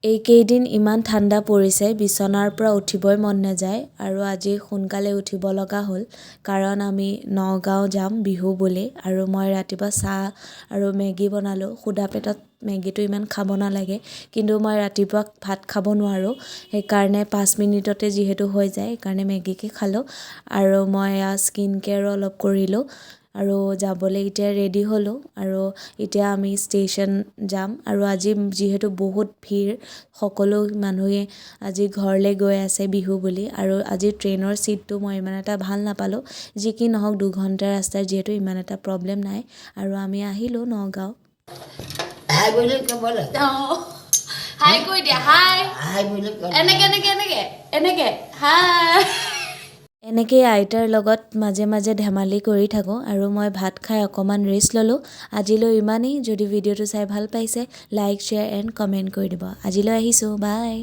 এইকেইদিন ইমান ঠাণ্ডা পৰিছে বিচনাৰ পৰা উঠিবই মন নাযায় আৰু আজি সোনকালে উঠিব লগা হ'ল কাৰণ আমি নগাঁও যাম বিহু বুলি আৰু মই ৰাতিপুৱা চাহ আৰু মেগী বনালোঁ। সুদা পেটত মেগীটো ইমান খাব নালাগে কিন্তু মই ৰাতিপুৱা ভাত খাব নোৱাৰোঁ সেইকাৰণে 5 মিনিটতে যিহেতু হৈ যায় সেইকাৰণে মেগীকে খালোঁ আৰু মই স্কিন কেয়াৰো অলপ কৰিলোঁ আৰু যাবলৈ এতিয়া ৰেডি হ'লোঁ আৰু এতিয়া আমি ষ্টেচন যাম আৰু আজি যিহেতু বহুত ভিৰ সকলো মানুহে আজি ঘৰলৈ গৈ আছে বিহু বুলি আৰু আজি ট্ৰেইনৰ ছিটটো মই ইমান এটা ভাল নাপালোঁ যি কি নহওক 2 ঘণ্টাৰ ৰাস্তাৰ যিহেতু ইমান এটা প্ৰব্লেম নাই আৰু আমি আহিলোঁ নগাঁও। হাই বুলি ক'ব লাগে। হাই কৈ দিয়া হাই হাই বুলি ক'ব এনেকে হাই এনেকেই আইতাৰ লগত মাজে মাজে ধেমালি কৰি থাকোঁ আৰু মই ভাত খাই অকণমান ৰেষ্ট ল'লোঁ। আজিলৈ ইমানেই। যদি ভিডিঅ'টো চাই ভাল পাইছে লাইক শ্বেয়াৰ এণ্ড কমেণ্ট কৰি দিব। আজিলৈ আহিছোঁ, বাই।